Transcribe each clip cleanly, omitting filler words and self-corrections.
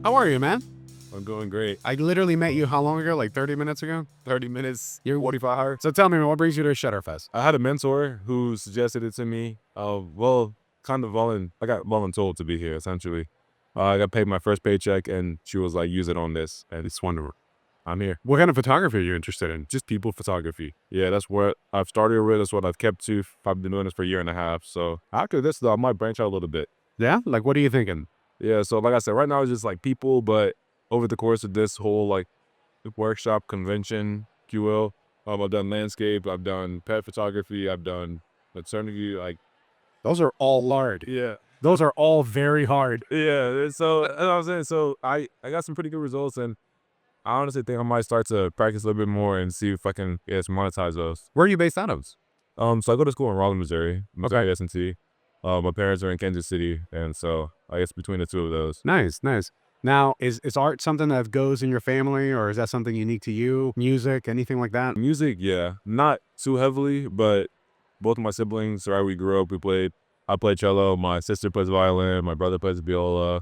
How are you, man? I'm going great. I literally met you how long ago? Like 30 minutes ago? 30 minutes, You're 45 hours. So tell me, man, what brings you to ShutterFest? I had a mentor who suggested it to me. I got voluntold to be here, essentially. I got paid my first paycheck, and she was like, use it on this. And it's wonderful. I'm here. What kind of photography are you interested in? Just people photography. Yeah, that's what I've started with. That's what I've kept to. I've been doing this for a year and a half. So after this, though, I might branch out a little bit. Yeah? Like, what are you thinking? Yeah, so like I said, right now it's just like people, but over the course of this whole like workshop convention, if you will, I've done landscape, I've done pet photography, I've done maternity, like Those are all hard. yeah, Those are all very hard. yeah. So that's what I'm saying. So I got some pretty good results, and I honestly think I might start to practice a little bit more and see if I can monetize those. Where are you based out of? So I go to school in Raleigh, Missouri, Okay. S&T. My parents are in Kansas City, and so I guess between the two of those. Nice, nice. Now, is art something that goes in your family, or is that something unique to you? Music, anything like that? Music, yeah, not too heavily, but both of my siblings, right, we grew up, I played cello, my sister plays violin, my brother plays viola,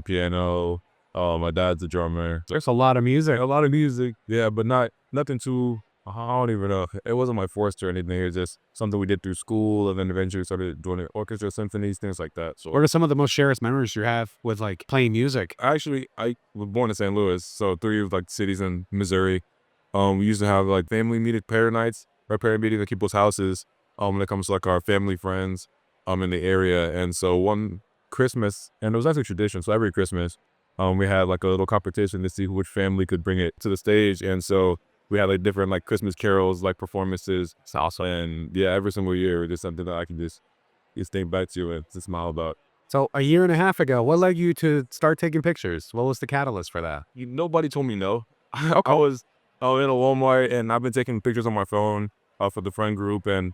piano, my dad's a drummer. There's a lot of music. A lot of music, yeah, but nothing too, I don't even know. It wasn't my forced or anything, it was just something we did through school, and then eventually started doing orchestra, symphonies, things like that. So What are some of the most cherished memories you have with like playing music? actually, I was born in St. Louis, so 3 of like cities in Missouri. We used to have like family meeting, parent nights, or parent meetings at people's houses. When it comes to like our family friends, in the area. And so one Christmas, and it was actually tradition. So every Christmas, we had like a little competition to see which family could bring it to the stage. And so we had like different like Christmas carols, like performances. It's awesome. And yeah, every single year, it's just something that I can just think back to and to smile about. So a year and a half ago, what led you to start taking pictures? What was the catalyst for that? Nobody told me no. Okay. I was in a Walmart, and I've been taking pictures on my phone for the friend group and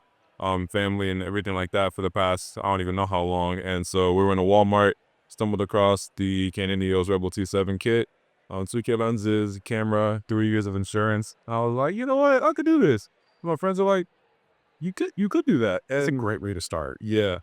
family and everything like that for the past, I don't even know how long. And so we were in a Walmart, stumbled across the Canon EOS Rebel T7 kit, 2K lenses, camera, 3 years of insurance. I was like, you know what, I could do this. My friends are like, you could do that. It's a And great way to start. yeah,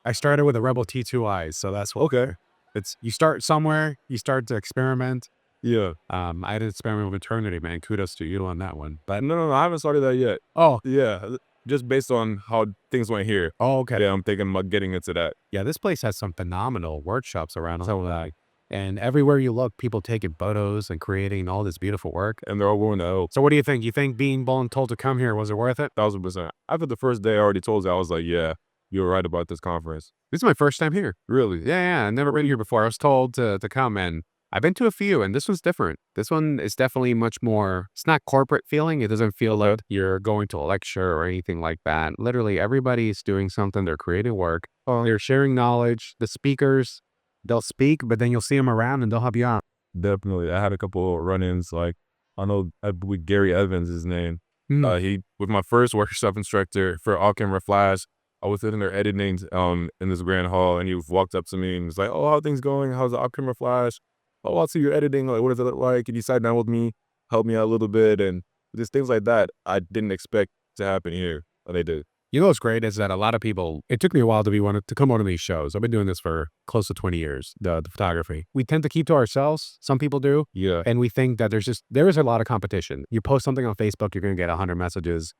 I started with a Rebel T2i, so that's what okay, it's. You start somewhere, you start to experiment. yeah. I had an experiment with maternity, man. Kudos to you on that one. But No, I haven't started that yet. oh, Yeah, just based on how things went here. okay. Yeah, I'm thinking about getting into that. Yeah, this place has some phenomenal workshops around. So like, and everywhere you look, people taking photos and creating all this beautiful work. And they're all willing to help. So what do you think? You think being told to come here, was it worth it? 1000%. After the first day, I already told you, I was like, yeah, you were right about this conference. This is my first time here. Really? Yeah, I've never been here before. I was told to come, and I've been to a few, and this one's different. This one is definitely much more, it's not corporate feeling. It doesn't feel like you're going to a lecture or anything like that. Literally, everybody's doing something. They're creating work. They're sharing knowledge. The speakers, they'll speak, but then you'll see them around and they'll help you out. Definitely. I had a couple of run-ins. Like, I know with Gary Evans, his name. He was my first workshop instructor for all-camera flash. I was sitting there editing in this grand hall, and he walked up to me and was like, "Oh, how are things going? How's the all-camera flash? Oh, I see you're editing. Like, what does it look like?" And he sat down with me, helped me out a little bit, and just things like that I didn't expect to happen here, but they did. You know what's great is that a lot of people, it took me a while to come on to these shows. I've been doing this for close to 20 years, the photography. We tend to keep to ourselves. Some people do. Yeah. And we think that there is a lot of competition. You post something on Facebook, you're going to get 100 messages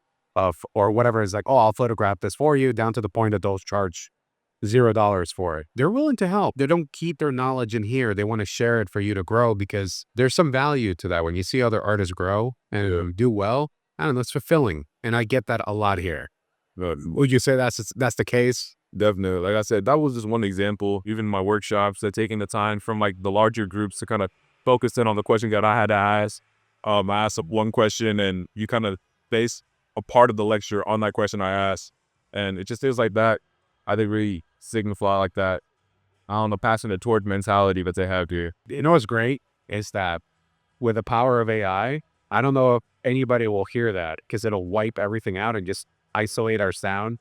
or whatever. Is like, oh, I'll photograph this for you, down to the point that they'll charge $0 for it. They're willing to help. They don't keep their knowledge in here. They want to share it for you to grow, because there's some value to that. When you see other artists grow and do well, I don't know, it's fulfilling. And I get that a lot here. But Would you say that's the case? definitely. Like I said, that was just one example. Even my workshops, that taking the time from like the larger groups to kind of focus in on the question that I had to ask. I asked one question, and you kind of base a part of the lecture on that question I asked. And it just feels like that. I think really signify like that, I don't know, passionate toward mentality that they have here. You know what's great is that with the power of AI, I don't know if anybody will hear that, because it'll wipe everything out and just isolate our sound.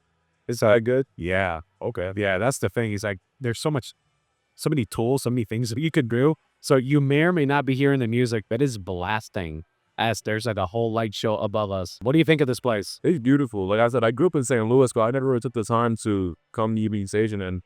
Is that good? Yeah. Okay. Yeah, that's the thing. He's like, there's so many tools, so many things that you could do. So you may or may not be hearing the music that is blasting as there's like a whole light show above us. What do you think of this place? It's beautiful. Like I said, I grew up in St. Louis, but I never really took the time to come to Evening Station and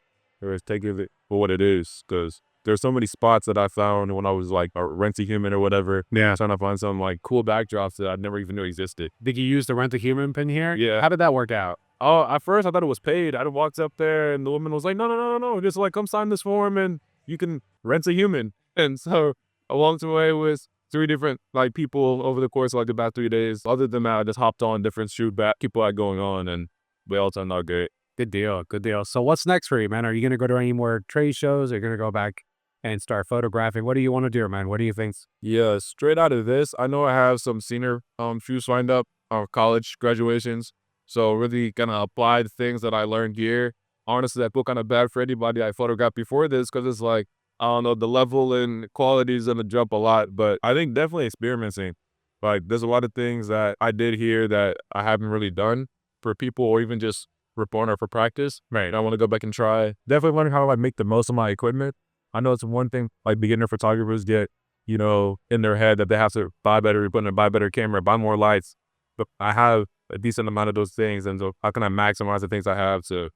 take it for what it is. Because there's so many spots that I found when I was like a rent-a-human or whatever. Yeah. Trying to find some like cool backdrops that I never even knew existed. Did you use the rent-a-human pin here? Yeah. How did that work out? Oh, at first I thought it was paid. I walked up there and the woman was like, no. Just like, come sign this form and you can rent a human. And so I walked away with 3 different like people over the course of like about 3 days. Other than that, I just hopped on different shoot back people had going on and we all turned out great. Good deal. Good deal. So what's next for you, man? Are you going to go to any more trade shows? Are you going to go back and start photographing? What do you want to do, man? What do you think? Yeah, straight out of this, I know I have some senior shoots lined up, college graduations. So really gonna apply the things that I learned here. Honestly, I feel kind of bad for anybody I photographed before this because it's like, I don't know, the level and quality is gonna jump a lot. But I think definitely experimenting. Like there's a lot of things that I did here that I haven't really done for people or even just for fun or for practice. Right. I want to go back and try. Definitely learning how to like make the most of my equipment. I know it's one thing like beginner photographers get, you know, in their head that they have to buy better equipment, buy better camera, buy more lights. But I have a decent amount of those things, and so how can I maximize the things I have to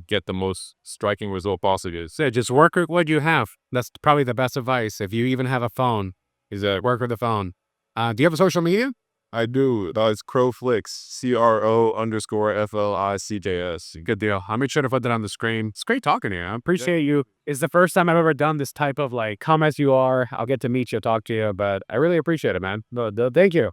get the most striking result possible? So just work with what you have. That's probably the best advice. If you even have a phone, is that work with the phone. Do you have a social media? I do. It's CrowFlix, CRO_FLICJS. Good deal. I'll make sure to put that on the screen. It's great talking to you. I appreciate you. It's the first time I've ever done this type of like, come as you are. I'll get to meet you, talk to you, but I really appreciate it, man. Thank you.